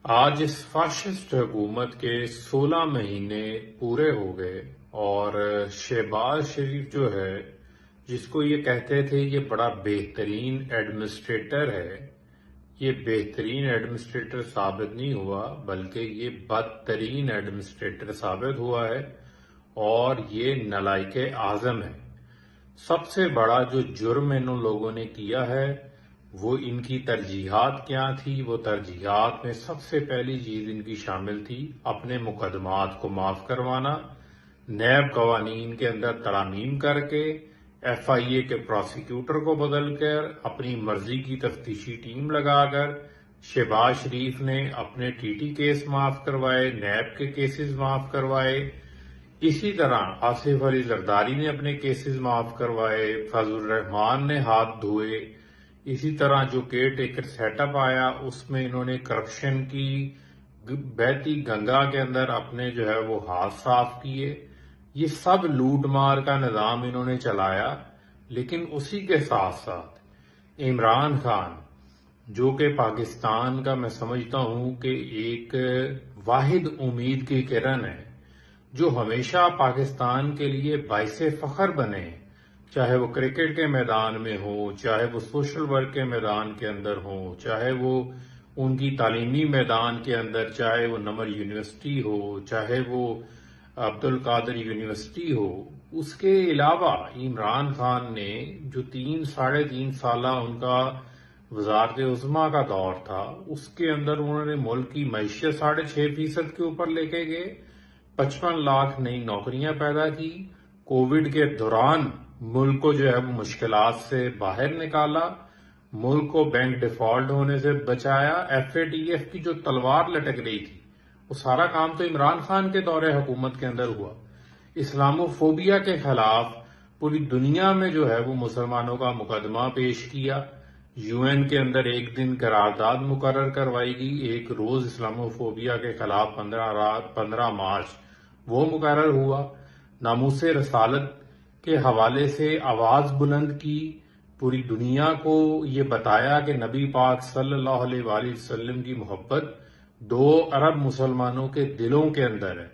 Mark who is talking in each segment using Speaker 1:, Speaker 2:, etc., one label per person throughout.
Speaker 1: آج اس فاشسٹ حکومت کے 16 مہینے پورے ہو گئے اور شہباز شریف جو ہے جس کو یہ کہتے تھے یہ بڑا بہترین ایڈمنسٹریٹر ہے، یہ بہترین ایڈمنسٹریٹر ثابت نہیں ہوا بلکہ یہ بدترین ایڈمنسٹریٹر ثابت ہوا ہے اور یہ نالائق اعظم ہے۔ سب سے بڑا جو جرم ان لوگوں نے کیا ہے وہ ان کی ترجیحات کیا تھی۔ وہ ترجیحات میں سب سے پہلی چیز ان کی شامل تھی اپنے مقدمات کو معاف کروانا، نیب قوانین کے اندر ترامیم کر کے ایف آئی اے کے پروسیکیوٹر کو بدل کر اپنی مرضی کی تفتیشی ٹیم لگا کر شہباز شریف نے اپنے ٹی ٹی کیس معاف کروائے، نیب کے کیسز معاف کروائے۔ اسی طرح آصف علی زرداری نے اپنے کیسز معاف کروائے، فضل الرحمان نے ہاتھ دھوئے۔ اسی طرح جو کیئر ٹیکر سیٹ اپ آیا اس میں انہوں نے کرپشن کی بہتی گنگا کے اندر اپنے جو ہے وہ ہاتھ صاف کیے۔ یہ سب لوٹ مار کا نظام انہوں نے چلایا، لیکن اسی کے ساتھ ساتھ عمران خان جو کہ پاکستان کا میں سمجھتا ہوں کہ ایک واحد امید کی کرن ہے، جو ہمیشہ پاکستان کے لیے باعث فخر بنے، چاہے وہ کرکٹ کے میدان میں ہو، چاہے وہ سوشل ورک کے میدان کے اندر ہو، چاہے وہ ان کی تعلیمی میدان کے اندر، چاہے وہ نمر یونیورسٹی ہو، چاہے وہ عبد القادر یونیورسٹی ہو۔ اس کے علاوہ عمران خان نے جو 3 سالہ ان کا وزارت عظمیٰ کا دور تھا، اس کے اندر انہوں نے ملک کی معیشت 6.5% کے اوپر لے کے گئے، 55 لاکھ نئی نوکریاں پیدا کی، کووڈ کے دوران ملک کو جو ہے وہ مشکلات سے باہر نکالا، ملک کو بینک ڈیفالٹ ہونے سے بچایا، ایف اے ٹی ایف کی جو تلوار لٹک رہی تھی وہ سارا کام تو عمران خان کے دور حکومت کے اندر ہوا۔ اسلامو فوبیا کے خلاف پوری دنیا میں جو ہے وہ مسلمانوں کا مقدمہ پیش کیا، یو این کے اندر ایک دن قرارداد مقرر کروائی گئی، ایک روز اسلامو فوبیا کے خلاف 15 مارچ وہ مقرر ہوا، ناموس رسالت کے حوالے سے آواز بلند کی، پوری دنیا کو یہ بتایا کہ نبی پاک صلی اللہ علیہ وآلہ وسلم کی محبت 2 ارب مسلمانوں کے دلوں کے اندر ہے،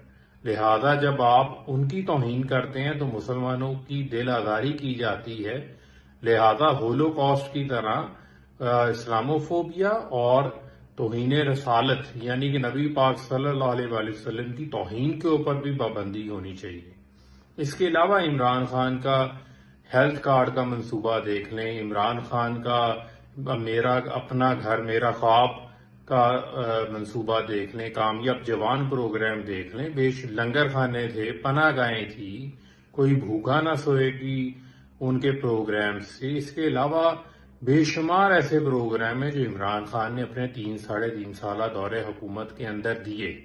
Speaker 1: لہذا جب آپ ان کی توہین کرتے ہیں تو مسلمانوں کی دل آزاری کی جاتی ہے، لہذا ہولو کاسٹ کی طرح اسلامو فوبیا اور توہین رسالت یعنی کہ نبی پاک صلی اللہ علیہ وآلہ وسلم کی توہین کے اوپر بھی پابندی ہونی چاہیے۔ اس کے علاوہ عمران خان کا ہیلتھ کارڈ کا منصوبہ دیکھ لیں، عمران خان کا میرا اپنا گھر میرا خواب کا منصوبہ دیکھ لیں، کامیاب جوان پروگرام دیکھ لیں، لنگر خانے تھے، پناہ گاہیں تھی، کوئی بھوکا نہ سوئے گی ان کے پروگرام سے۔ اس کے علاوہ بے شمار ایسے پروگرام ہیں جو عمران خان نے اپنے 3 سالہ دور حکومت کے اندر دیے۔